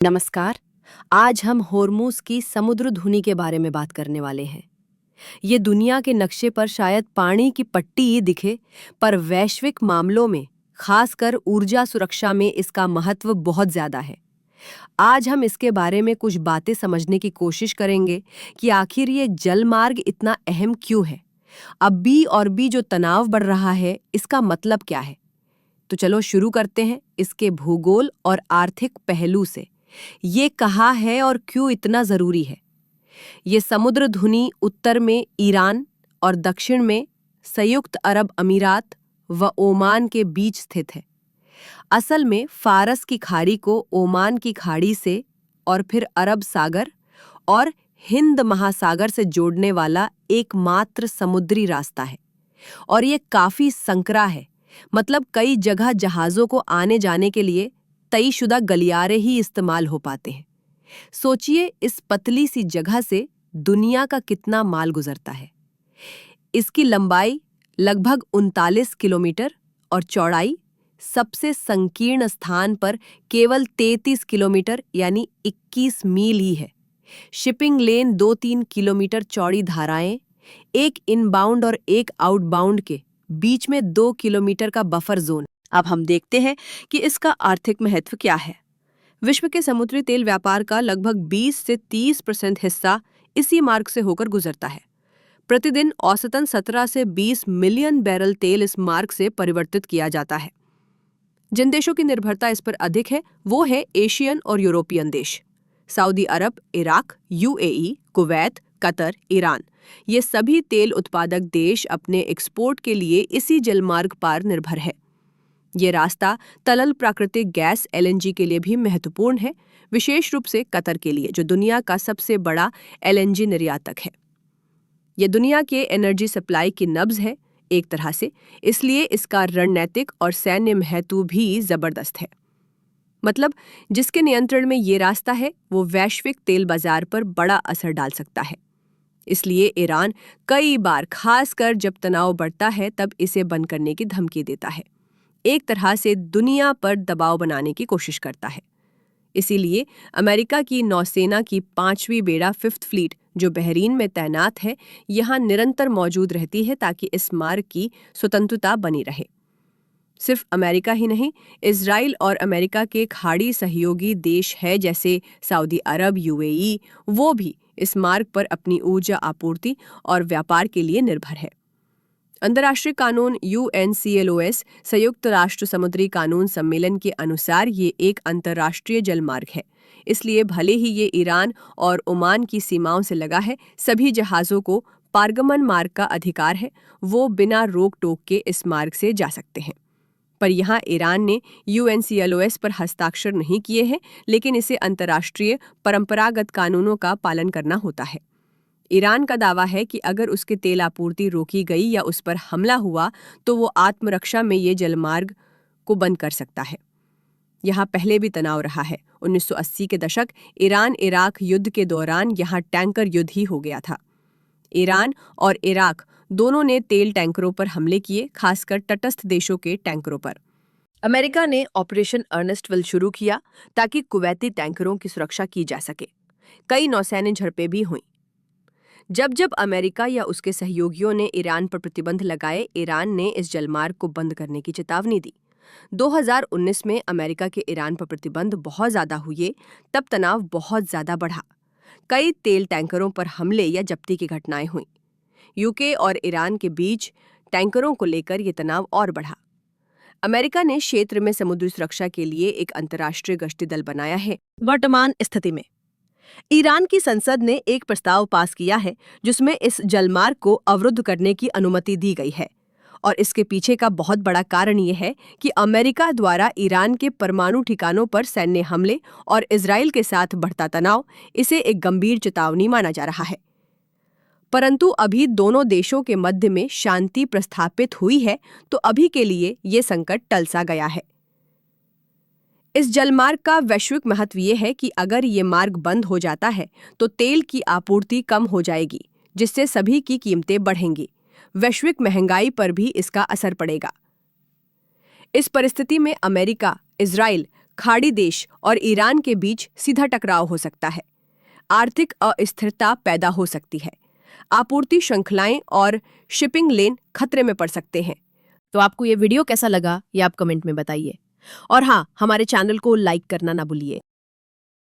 नमस्कार। आज हम होर्मुज की समुद्र धुनी के बारे में बात करने वाले हैं। ये दुनिया के नक्शे पर शायद पानी की पट्टी ही दिखे, पर वैश्विक मामलों में, खासकर ऊर्जा सुरक्षा में इसका महत्व बहुत ज्यादा है। आज हम इसके बारे में कुछ बातें समझने की कोशिश करेंगे कि आखिर ये जलमार्ग इतना अहम क्यों है। अब भी जो तनाव बढ़ रहा है, इसका मतलब क्या है? तो चलो शुरू करते हैं इसके भूगोल और आर्थिक पहलू से। ये कहाँ है और क्यों इतना जरूरी है? ये समुद्र धुनी उत्तर में ईरान और दक्षिण में संयुक्त अरब अमीरात व ओमान के बीच स्थित है। असल में फारस की खाड़ी को ओमान की खाड़ी से और फिर अरब सागर और हिंद महासागर से जोड़ने वाला एकमात्र समुद्री रास्ता है। और ये काफी संकरा है, मतलब कई जगह जहाजों को आने जाने के लिए तयशुदा गलियारे ही इस्तेमाल हो पाते हैं। सोचिए इस पतली सी जगह से दुनिया का कितना माल गुजरता है। इसकी लंबाई लगभग 39 किलोमीटर और चौड़ाई सबसे संकीर्ण स्थान पर केवल 33 किलोमीटर यानी 21 मील ही है। शिपिंग लेन 2-3 किलोमीटर चौड़ी धाराएं, एक इनबाउंड और एक आउटबाउंड के बीच में 2 किलोमीटर का बफर जोन। अब हम देखते हैं कि इसका आर्थिक महत्व क्या है। विश्व के समुद्री तेल व्यापार का लगभग 20 से 30% हिस्सा इसी मार्ग से होकर गुजरता है। प्रतिदिन औसतन 17 से 20 मिलियन बैरल तेल इस मार्ग से परिवर्तित किया जाता है। जिन देशों की निर्भरता इस पर अधिक है वो है एशियन और यूरोपियन देश। Saudi Arab, Iraq, UAE, Kuwait, Qatar, Iran, ये सभी तेल उत्पादक देश अपने एक्सपोर्ट के लिए इसी जलमार्ग पर निर्भर है। ये रास्ता तरल प्राकृतिक गैस एलएनजी के लिए भी महत्वपूर्ण है, विशेष रूप से कतर के लिए, जो दुनिया का सबसे बड़ा एलएनजी निर्यातक है। ये दुनिया के एनर्जी सप्लाई की नब्ज है एक तरह से, इसलिए इसका रणनीतिक और सैन्य महत्व भी जबरदस्त है। मतलब जिसके नियंत्रण में ये रास्ता है वो वैश्विक तेल बाजार पर बड़ा असर डाल सकता है। इसलिए ईरान कई बार, खासकर जब तनाव बढ़ता है, तब इसे बंद करने की धमकी देता है। एक तरह से दुनिया पर दबाव बनाने की कोशिश करता है। इसीलिए अमेरिका की नौसेना की 5वीं बेड़ा 5th फ्लीट, जो बहरीन में तैनात है, यहाँ निरंतर मौजूद रहती है ताकि इस मार्ग की स्वतंत्रता बनी रहे। सिर्फ अमेरिका ही नहीं, इजराइल और अमेरिका के खाड़ी सहयोगी देश है जैसे सऊदी अरब, यूएई, वो भी इस मार्ग पर अपनी ऊर्जा आपूर्ति और व्यापार के लिए निर्भर है। अंतर्राष्ट्रीय कानून UNCLOS, संयुक्त राष्ट्र समुद्री कानून सम्मेलन के अनुसार ये एक अंतर्राष्ट्रीय जलमार्ग है। इसलिए भले ही ये ईरान और ओमान की सीमाओं से लगा है, सभी जहाज़ों को पारगमन मार्ग का अधिकार है। वो बिना रोक टोक के इस मार्ग से जा सकते हैं। पर यहाँ ईरान ने UNCLOS पर हस्ताक्षर नहीं किए हैं, लेकिन इसे अंतर्राष्ट्रीय परंपरागत कानूनों का पालन करना होता है। ईरान का दावा है कि अगर उसकी तेल आपूर्ति रोकी गई या उस पर हमला हुआ तो वो आत्मरक्षा में ये जलमार्ग को बंद कर सकता है। यहाँ पहले भी तनाव रहा है। 1980 के दशक ईरान इराक युद्ध के दौरान यहाँ टैंकर युद्ध ही हो गया था। ईरान और इराक दोनों ने तेल टैंकरों पर हमले किए, खासकर तटस्थ देशों के टैंकरों पर। अमेरिका ने ऑपरेशन अर्नेस्ट विल शुरू किया ताकि कुवैती टैंकरों की सुरक्षा की जा सके। कई नौसैन्य झड़पें भी हुईं। जब अमेरिका या उसके सहयोगियों ने ईरान पर प्रतिबंध लगाए, ईरान ने इस जलमार्ग को बंद करने की चेतावनी दी। 2019 में अमेरिका के ईरान पर प्रतिबंध बहुत ज्यादा हुए, तब तनाव बहुत ज्यादा बढ़ा। कई तेल टैंकरों पर हमले या जब्ती की घटनाएं हुईं। यूके और ईरान के बीच टैंकरों को लेकर ये तनाव और बढ़ा। अमेरिका ने क्षेत्र में समुद्री सुरक्षा के लिए एक अंतर्राष्ट्रीय गश्ती दल बनाया है। वर्तमान स्थिति में ईरान की संसद ने एक प्रस्ताव पास किया है जिसमें इस जलमार्ग को अवरुद्ध करने की अनुमति दी गई है। और इसके पीछे का बहुत बड़ा कारण ये है कि अमेरिका द्वारा ईरान के परमाणु ठिकानों पर सैन्य हमले और इजराइल के साथ बढ़ता तनाव इसे एक गंभीर चेतावनी माना जा रहा है। परंतु अभी दोनों देशों के मध्य में शांति प्रस्थापित हुई है, तो अभी के लिए ये संकट टल सा गया है। इस जलमार्ग का वैश्विक महत्व ये है कि अगर ये मार्ग बंद हो जाता है तो तेल की आपूर्ति कम हो जाएगी, जिससे सभी की कीमतें बढ़ेंगी। वैश्विक महंगाई पर भी इसका असर पड़ेगा। इस परिस्थिति में अमेरिका, इजराइल, खाड़ी देश और ईरान के बीच सीधा टकराव हो सकता है। आर्थिक अस्थिरता पैदा हो सकती है। आपूर्ति श्रृंखलाएं और शिपिंग लेन खतरे में पड़ सकते हैं। तो आपको ये वीडियो कैसा लगा ये आप कमेंट में बताइए। और हाँ, हमारे चैनल को लाइक करना ना भूलिए।